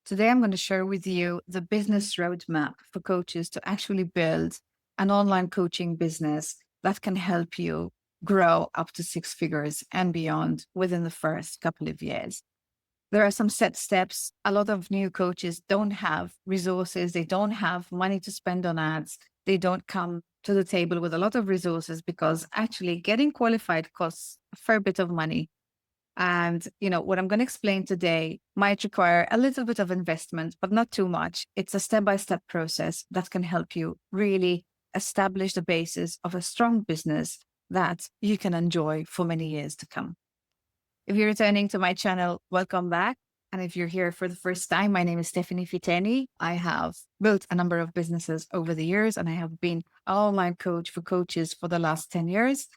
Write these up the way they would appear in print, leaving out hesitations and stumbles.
Today, I'm going to share with you the business roadmap for coaches to actually build an online coaching business that can help you grow up to six figures and beyond within the first couple of years. There are some set steps. A lot of new coaches don't have resources. They don't have money to spend on ads. They don't come to the table with a lot of resources because actually getting qualified costs a fair bit of money. And, what I'm going to explain today might require a little bit of investment, but not too much. It's a step-by-step process that can help you really establish the basis of a strong business that you can enjoy for many years to come. If you're returning to my channel, welcome back. And if you're here for the first time, my name is Stephanie Fiti. I have built a number of businesses over the years, and I have been an online coach for coaches for the last 10 years.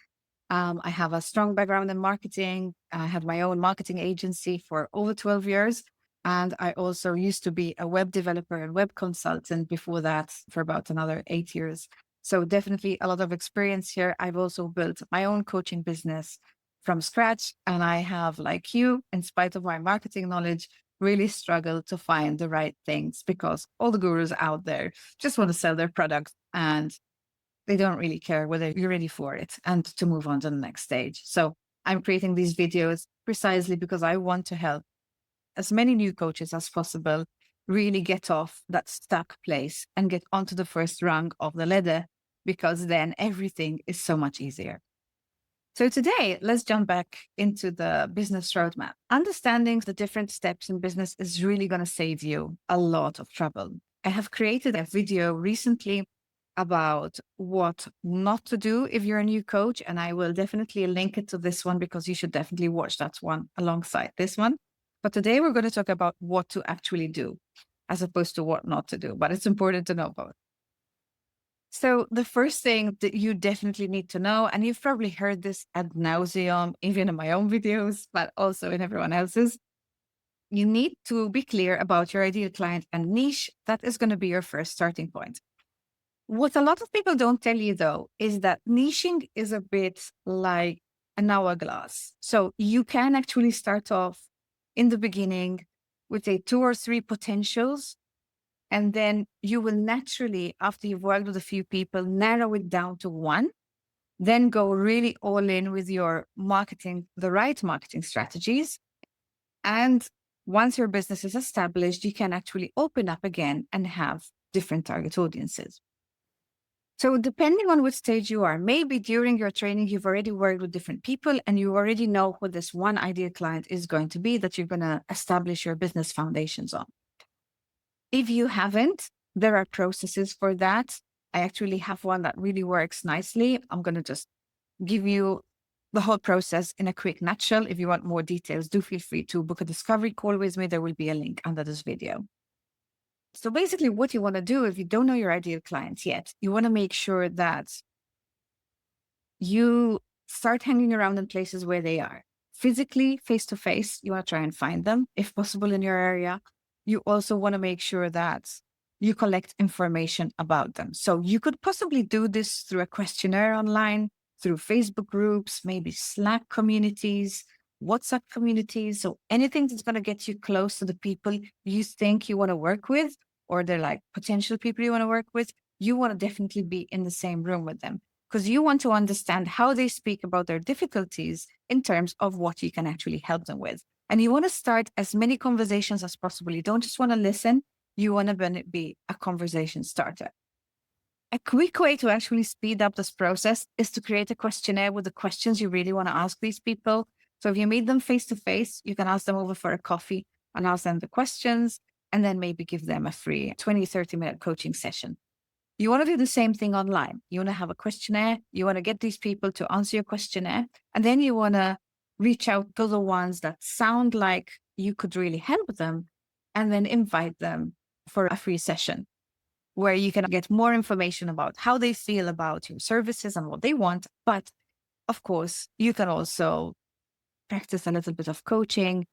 I have a strong background in marketing. I had my own marketing agency for over 12 years. And I also used to be a web developer and web consultant before that for about another 8 years. So definitely a lot of experience here. I've also built my own coaching business from scratch. And I have, like you, in spite of my marketing knowledge, really struggled to find the right things because all the gurus out there just want to sell their products and they don't really care whether you're ready for it and to move on to the next stage. So I'm creating these videos precisely because I want to help as many new coaches as possible really get off that stuck place and get onto the first rung of the ladder, because then everything is so much easier. So today, let's jump back into the business roadmap. Understanding the different steps in business is really going to save you a lot of trouble. I have created a video recently about what not to do if you're a new coach, and I will definitely link it to this one because you should definitely watch that one alongside this one. But today we're going to talk about what to actually do as opposed to what not to do, but it's important to know both. So the first thing that you definitely need to know, and you've probably heard this ad nauseum, even in my own videos, but also in everyone else's, you need to be clear about your ideal client and niche. That is going to be your first starting point. What a lot of people don't tell you, though, is that niching is a bit like an hourglass. So you can actually start off in the beginning with a 2 or 3 potentials. And then you will naturally, after you've worked with a few people, narrow it down to one, then go really all in with your marketing, the right marketing strategies. And once your business is established, you can actually open up again and have different target audiences. So depending on which stage you are, maybe during your training, you've already worked with different people and you already know who this one ideal client is going to be that you're going to establish your business foundations on. If you haven't, there are processes for that. I actually have one that really works nicely. I'm going to just give you the whole process in a quick nutshell. If you want more details, do feel free to book a discovery call with me. There will be a link under this video. So basically what you want to do if you don't know your ideal clients yet, you want to make sure that you start hanging around in places where they are. Physically, face to face, you want to try and find them if possible in your area. You also want to make sure that you collect information about them. So you could possibly do this through a questionnaire online, through Facebook groups, maybe Slack communities, WhatsApp communities. So anything that's going to get you close to the people you think you want to work with, or they're like potential people you want to work with, you want to definitely be in the same room with them because you want to understand how they speak about their difficulties in terms of what you can actually help them with. And you want to start as many conversations as possible. You don't just want to listen. You want to be a conversation starter. A quick way to actually speed up this process is to create a questionnaire with the questions you really want to ask these people. So if you meet them face to face, you can ask them over for a coffee and ask them the questions, and then maybe give them a free 20, 30-minute coaching session. You want to do the same thing online. You want to have a questionnaire. You want to get these people to answer your questionnaire. And then you want to reach out to the ones that sound like you could really help them and then invite them for a free session where you can get more information about how they feel about your services and what they want. But of course, you can also practice a little bit of coaching,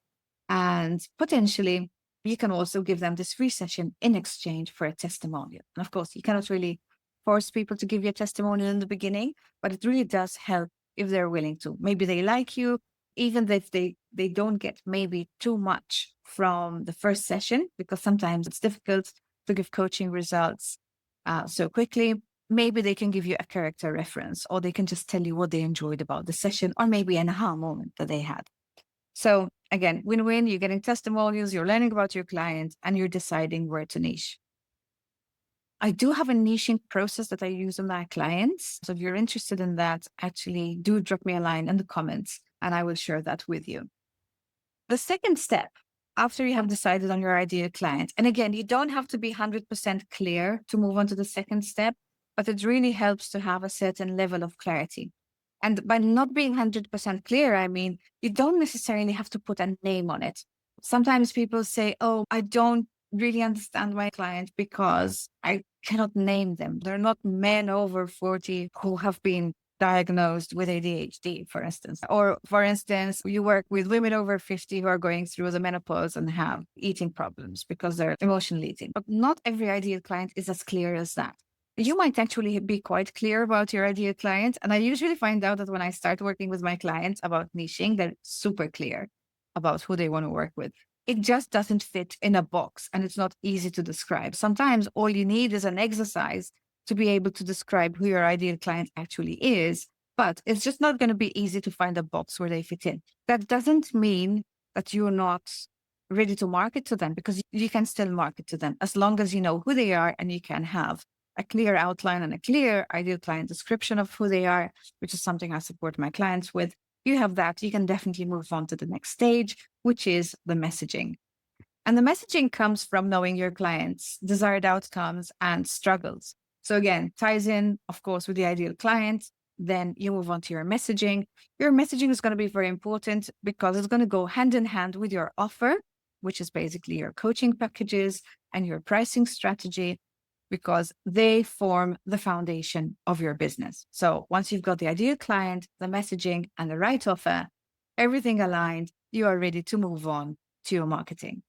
and potentially you can also give them this free session in exchange for a testimonial. And of course, you cannot really force people to give you a testimonial in the beginning, but it really does help if they're willing to. Maybe they like you, even if they don't get maybe too much from the first session, because sometimes it's difficult to give coaching results so quickly. Maybe they can give you a character reference, or they can just tell you what they enjoyed about the session, or maybe an aha moment that they had. So again, win-win, you're getting testimonials, you're learning about your client, and you're deciding where to niche. I do have a niching process that I use on my clients. So if you're interested in that, actually do drop me a line in the comments and I will share that with you. The second step, after you have decided on your ideal client, and again, you don't have to be 100% clear to move on to the second step, but it really helps to have a certain level of clarity. And by not being 100% clear, I mean, you don't necessarily have to put a name on it. Sometimes people say, oh, I don't really understand my client because I cannot name them. They're not men over 40 who have been diagnosed with ADHD, for instance. Or, for instance, you work with women over 50 who are going through the menopause and have eating problems because they're emotionally eating. But not every ideal client is as clear as that. You might actually be quite clear about your ideal client. And I usually find out that when I start working with my clients about niching, they're super clear about who they want to work with. It just doesn't fit in a box and it's not easy to describe. Sometimes all you need is an exercise to be able to describe who your ideal client actually is, but it's just not going to be easy to find a box where they fit in. That doesn't mean that you're not ready to market to them, because you can still market to them as long as you know who they are and you can have a clear outline and a clear ideal client description of who they are, which is something I support my clients with. You have that, you can definitely move on to the next stage, which is the messaging. And the messaging comes from knowing your clients' desired outcomes and struggles. So again, ties in, of course, with the ideal client. Then you move on to your messaging. Your messaging is going to be very important because it's going to go hand in hand with your offer, which is basically your coaching packages and your pricing strategy, because they form the foundation of your business. So once you've got the ideal client, the messaging, and the right offer, everything aligned, you are ready to move on to your marketing,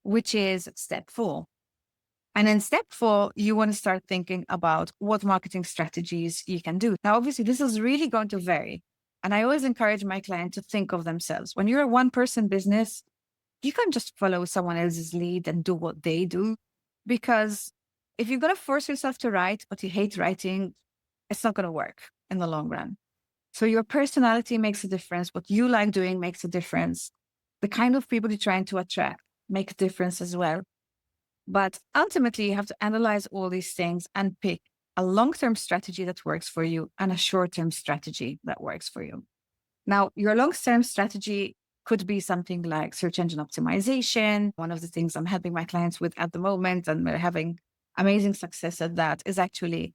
which is step 4. And in step 4, you want to start thinking about what marketing strategies you can do. Now, obviously, this is really going to vary. And I always encourage my client to think of themselves. When you're a one-person business, you can't just follow someone else's lead and do what they do, because if you're going to force yourself to write, but you hate writing, it's not going to work in the long run. So your personality makes a difference. What you like doing makes a difference. The kind of people you're trying to attract make a difference as well. But ultimately, you have to analyze all these things and pick a long-term strategy that works for you and a short-term strategy that works for you. Now, your long-term strategy could be something like search engine optimization. One of the things I'm helping my clients with at the moment, and we're having amazing success at that, is actually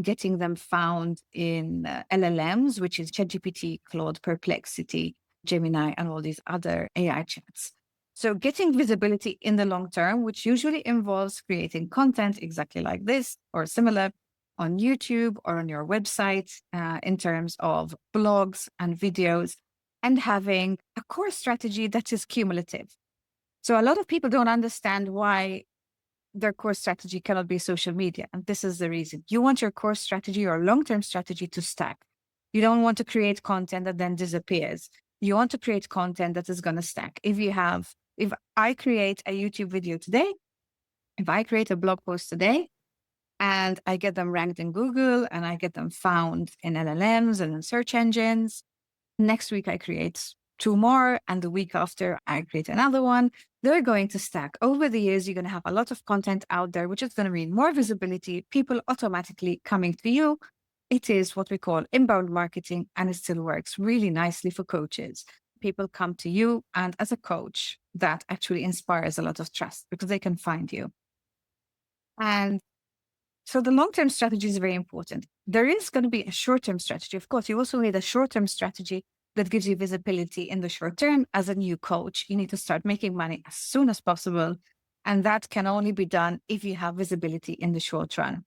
getting them found in LLMs, which is ChatGPT, Claude, Perplexity, Gemini, and all these other AI chats. So getting visibility in the long term, which usually involves creating content exactly like this or similar on YouTube or on your website in terms of blogs and videos, and having a core strategy that is cumulative. So a lot of people don't understand why their core strategy cannot be social media. And this is the reason. You want your core strategy or long-term strategy to stack. You don't want to create content that then disappears. You want to create content that is going to stack. If I create a YouTube video today, if I create a blog post today, and I get them ranked in Google and I get them found in LLMs and in search engines, next week I create 2 more, and the week after I create another one. They're going to stack. Over the years, you're going to have a lot of content out there, which is going to mean more visibility, people automatically coming to you. It is what we call inbound marketing, and it still works really nicely for coaches. People come to you, and as a coach, that actually inspires a lot of trust because they can find you. And so the long-term strategy is very important. There is going to be a short-term strategy. Of course, you also need a short-term strategy that gives you visibility in the short term. As a new coach, you need to start making money as soon as possible. And that can only be done if you have visibility in the short run.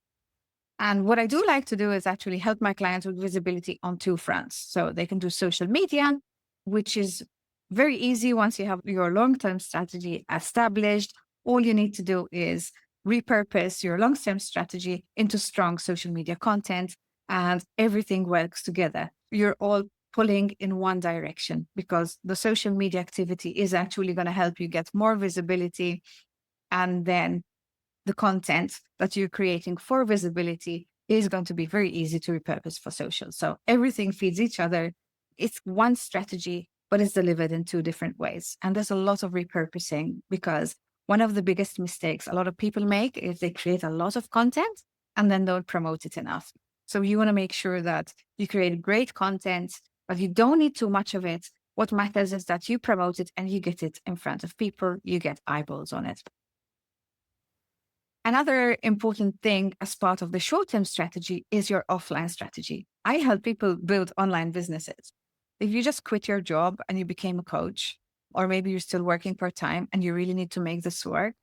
And what I do like to do is actually help my clients with visibility on 2 fronts. So they can do social media, which is very easy once you have your long-term strategy established. All you need to do is repurpose your long-term strategy into strong social media content, and everything works together. You're all pulling in one direction, because the social media activity is actually going to help you get more visibility. And then the content that you're creating for visibility is going to be very easy to repurpose for social. So everything feeds each other. It's one strategy, but it's delivered in two different ways. And there's a lot of repurposing, because one of the biggest mistakes a lot of people make is they create a lot of content and then don't promote it enough. So you want to make sure that you create great content, but you don't need too much of it. What matters is that you promote it and you get it in front of people, you get eyeballs on it. Another important thing as part of the short-term strategy is your offline strategy. I help people build online businesses. If you just quit your job and you became a coach, or maybe you're still working part-time and you really need to make this work,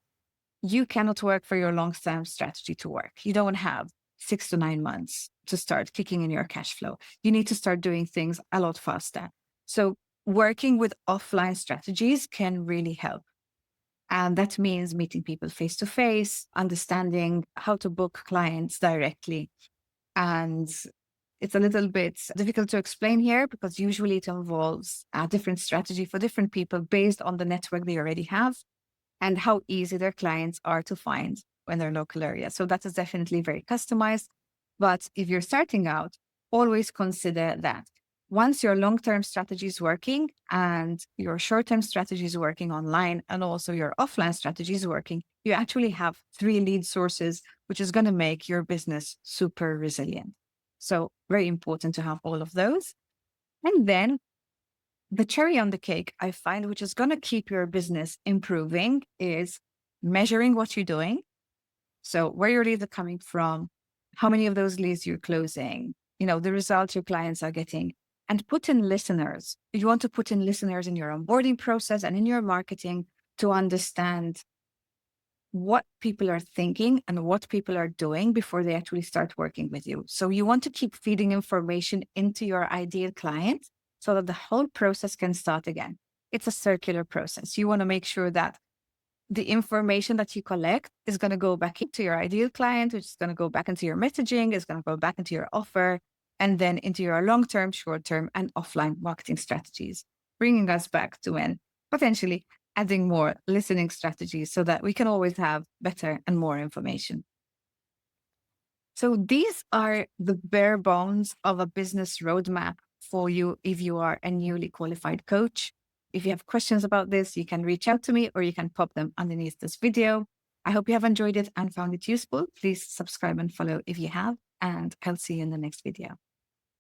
you cannot work for your long-term strategy to work. You don't have 6 to 9 months to start kicking in your cash flow. You need to start doing things a lot faster. So working with offline strategies can really help. And that means meeting people face to face, understanding how to book clients directly. And it's a little bit difficult to explain here, because usually it involves a different strategy for different people based on the network they already have and how easy their clients are to find in their local area. So that is definitely very customized. But if you're starting out, always consider that once your long-term strategy is working and your short-term strategy is working online, and also your offline strategy is working, you actually have 3 lead sources, which is going to make your business super resilient. So very important to have all of those. And then the cherry on the cake, I find, which is going to keep your business improving, is measuring what you're doing. So where your leads are coming from, how many of those leads you're closing, the results your clients are getting, and put in listeners. You want to put in listeners in your onboarding process and in your marketing to understand what people are thinking and what people are doing before they actually start working with you. So you want to keep feeding information into your ideal client so that the whole process can start again. It's a circular process. You want to make sure that the information that you collect is going to go back into your ideal client, which is going to go back into your messaging, is going to go back into your offer, and then into your long-term, short-term, and offline marketing strategies, bringing us back to when potentially adding more listening strategies so that we can always have better and more information. So these are the bare bones of a business roadmap for you if you are a newly qualified coach. If you have questions about this, you can reach out to me or you can pop them underneath this video. I hope you have enjoyed it and found it useful. Please subscribe and follow if you have, and I'll see you in the next video.